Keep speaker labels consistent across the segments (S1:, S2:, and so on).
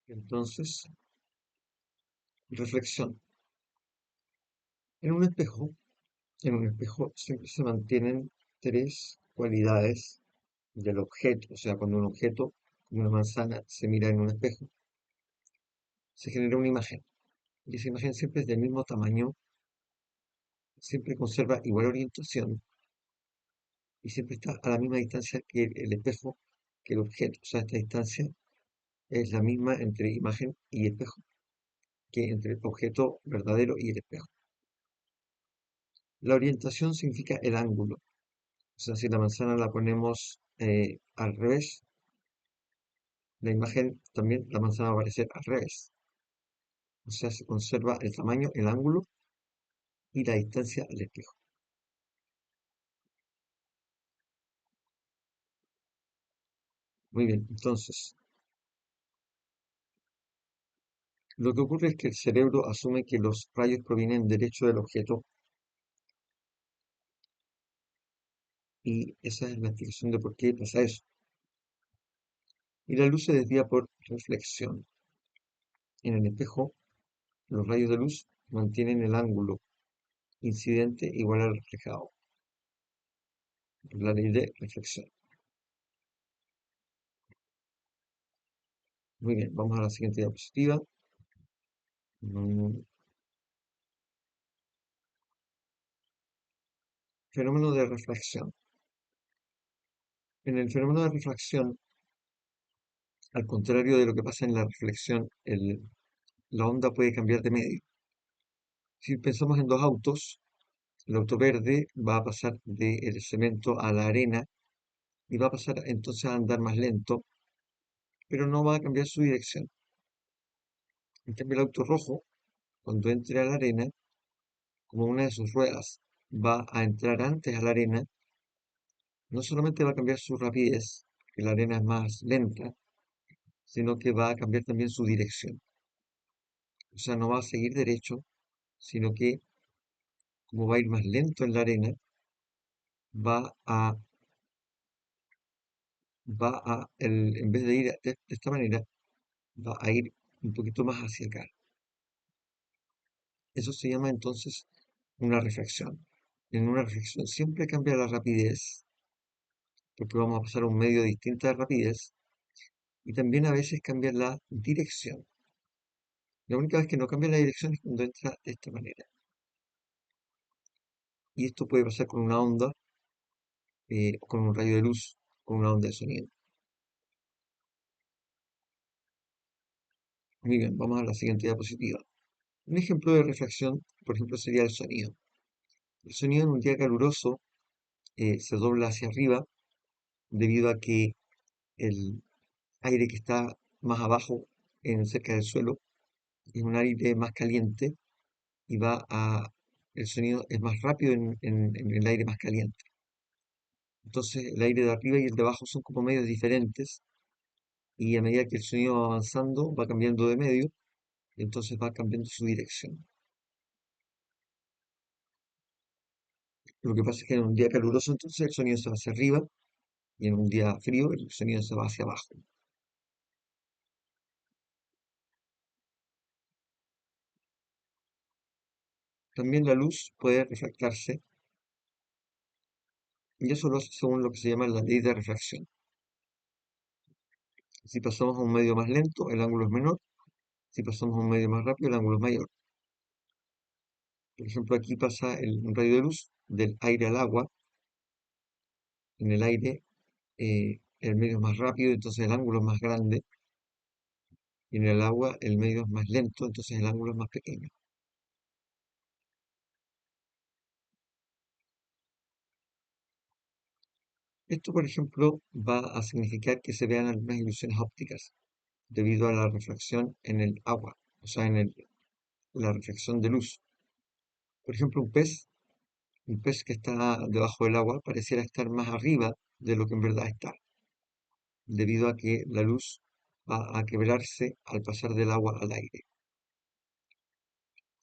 S1: Entonces, reflexión. En un espejo, en un espejo siempre se mantienen tres cualidades del objeto. O sea, cuando un objeto, como una manzana, se mira en un espejo, se genera una imagen. Y esa imagen siempre es del mismo tamaño, siempre conserva igual orientación y siempre está a la misma distancia que el espejo, que el objeto. O sea, esta distancia es la misma entre imagen y espejo que entre el objeto verdadero y el espejo. La orientación significa el ángulo. O sea, si la manzana la ponemos al revés, la imagen también, la manzana va a aparecer al revés. O sea, se conserva el tamaño, el ángulo y la distancia al espejo. Muy bien, entonces, lo que ocurre es que el cerebro asume que los rayos provienen derecho del objeto y esa es la explicación de por qué pasa eso. Y la luz se desvía por reflexión. En el espejo, los rayos de luz mantienen el ángulo incidente igual al reflejado, por la ley de reflexión. Muy bien, vamos a la siguiente diapositiva. Mm, Fenómeno de refracción. En el fenómeno de refracción, al contrario de lo que pasa en la reflexión, la onda puede cambiar de medio. Si pensamos en dos autos, el auto verde va a pasar del cemento a la arena y va a pasar entonces a andar más lento, pero no va a cambiar su dirección. En cambio, el auto rojo, cuando entre a la arena, como una de sus ruedas va a entrar antes a la arena, no solamente va a cambiar su rapidez, que la arena es más lenta, sino que va a cambiar también su dirección. O sea, no va a seguir derecho, sino que como va a ir más lento en la arena, va a, en vez de ir de esta manera, va a ir un poquito más hacia acá. Eso se llama entonces una refracción. En una refracción siempre cambia la rapidez, porque vamos a pasar a un medio distinto de rapidez, y también a veces cambia la dirección. La única vez que no cambia la dirección es cuando entra de esta manera. Y esto puede pasar con una onda, o con un rayo de luz, con una onda de sonido. Muy bien, vamos a la siguiente diapositiva. Un ejemplo de refracción, por ejemplo, sería el sonido. El sonido en un día caluroso se dobla hacia arriba debido a que el aire que está más abajo, cerca del suelo, es un aire más caliente y el sonido es más rápido en el aire más caliente. Entonces el aire de arriba y el de abajo son como medios diferentes y a medida que el sonido va avanzando va cambiando de medio y entonces va cambiando su dirección. Lo que pasa es que en un día caluroso entonces el sonido se va hacia arriba y en un día frío el sonido se va hacia abajo. También la luz puede refractarse y eso lo hace según lo que se llama la ley de refracción. Si pasamos a un medio más lento, el ángulo es menor. Si pasamos a un medio más rápido, el ángulo es mayor. Por ejemplo, aquí pasa un rayo de luz del aire al agua. En el aire el medio es más rápido, entonces el ángulo es más grande. Y en el agua el medio es más lento, entonces el ángulo es más pequeño. Esto, por ejemplo, va a significar que se vean algunas ilusiones ópticas debido a la refracción en el agua, o sea, la refracción de luz. Por ejemplo, un pez que está debajo del agua pareciera estar más arriba de lo que en verdad está, debido a que la luz va a quebrarse al pasar del agua al aire.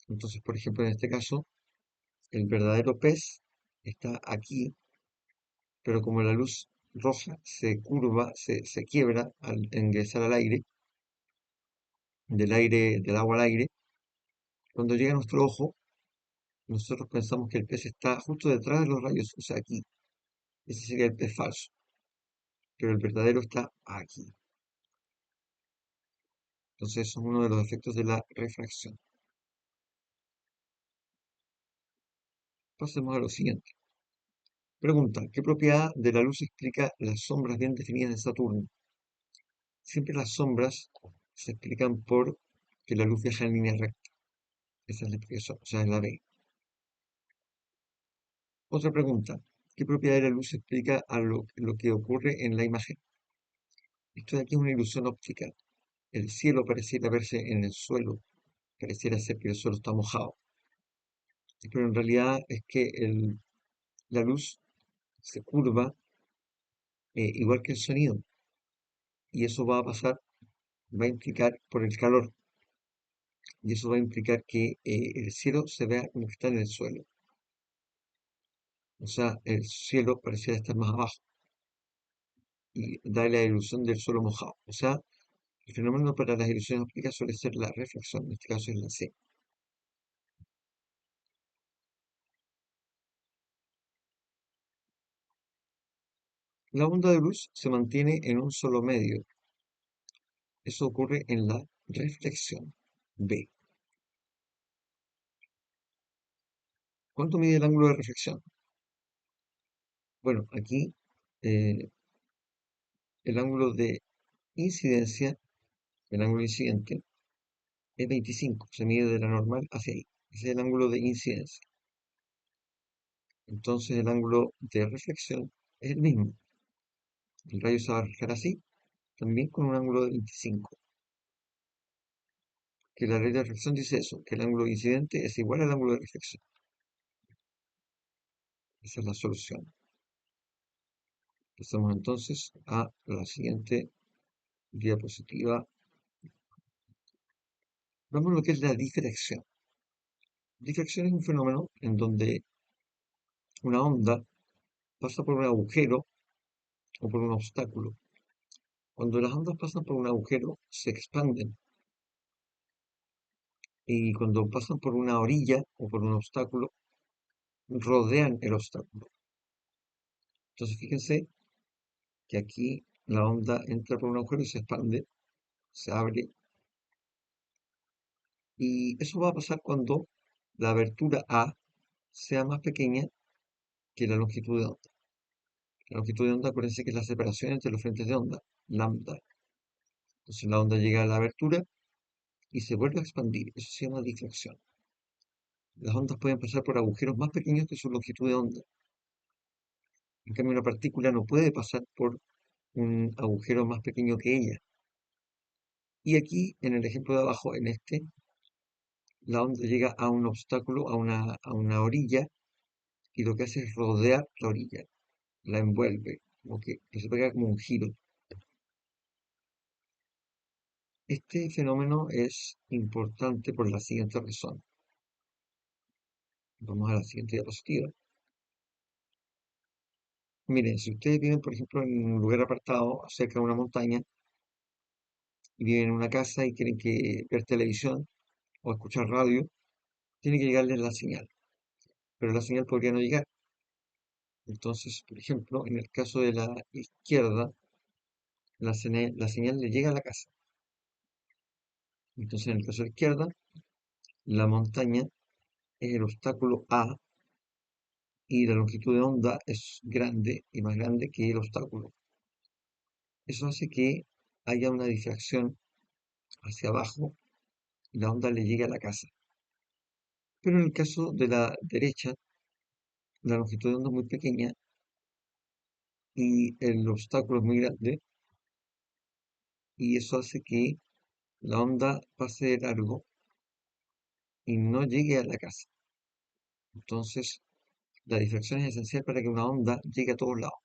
S1: Entonces, por ejemplo, en este caso, el verdadero pez está aquí, pero como la luz roja se curva, se quiebra al ingresar al aire, del aire, del agua al aire, cuando llega a nuestro ojo, nosotros pensamos que el pez está justo detrás de los rayos, o sea, aquí. Ese sería el pez falso, pero el verdadero está aquí. Entonces, eso es uno de los efectos de la refracción. Pasemos a lo siguiente. Pregunta, ¿qué propiedad de la luz explica las sombras bien definidas de Saturno? Siempre las sombras se explican por que la luz viaja en línea recta. Esa es la explicación, o sea, es la B. Otra pregunta, ¿qué propiedad de la luz explica a lo que ocurre en la imagen? Esto de aquí es una ilusión óptica. El cielo pareciera verse en el suelo, pareciera ser que el suelo está mojado, pero en realidad es que la luz se curva igual que el sonido, y eso va a pasar, va a implicar por el calor, y eso va a implicar que el cielo se vea como que está en el suelo. O sea, el cielo pareciera estar más abajo y da la ilusión del suelo mojado. O sea, el fenómeno para las ilusiones ópticas suele ser la refracción, en este caso es la C. La onda de luz se mantiene en un solo medio. Eso ocurre en la reflexión. B. ¿Cuánto mide el ángulo de reflexión? Bueno, aquí eh, el ángulo de incidencia, el ángulo incidente, es 25. Se mide de la normal hacia ahí. Ese es el ángulo de incidencia. Entonces el ángulo de reflexión es el mismo. El rayo se va a reflejar así, también con un ángulo de 25. Que la ley de reflexión dice eso, que el ángulo incidente es igual al ángulo de reflexión. Esa es la solución. Pasamos entonces a la siguiente diapositiva. Vemos lo que es la difracción. Difracción es un fenómeno en donde una onda pasa por un agujero o por un obstáculo. Cuando las ondas pasan por un agujero, se expanden. Y cuando pasan por una orilla o por un obstáculo, rodean el obstáculo. Entonces fíjense que aquí la onda entra por un agujero y se expande, se abre. Y eso va a pasar cuando la abertura A sea más pequeña que la longitud de onda. La longitud de onda, acuérdense que es la separación entre los frentes de onda, lambda. Entonces la onda llega a la abertura y se vuelve a expandir. Eso se llama difracción. Las ondas pueden pasar por agujeros más pequeños que su longitud de onda. En cambio, una partícula no puede pasar por un agujero más pequeño que ella. Y aquí, en el ejemplo de abajo, en este, la onda llega a un obstáculo, a una orilla, y lo que hace es rodear la orilla, la envuelve, como que se pega como un giro. Este fenómeno es importante por la siguiente razón. Vamos a la siguiente diapositiva. Miren, si ustedes viven, por ejemplo, en un lugar apartado, cerca de una montaña, y viven en una casa y quieren ver televisión o escuchar radio, tiene que llegarles la señal, pero la señal podría no llegar. Entonces, por ejemplo, en el caso de la izquierda, la señal le llega a la casa. Entonces, en el caso de la izquierda, la montaña es el obstáculo A y la longitud de onda es grande y más grande que el obstáculo. Eso hace que haya una difracción hacia abajo y la onda le llegue a la casa. Pero en el caso de la derecha, la longitud de onda es muy pequeña y el obstáculo es muy grande y eso hace que la onda pase de largo y no llegue a la casa. Entonces, la difracción es esencial para que una onda llegue a todos lados.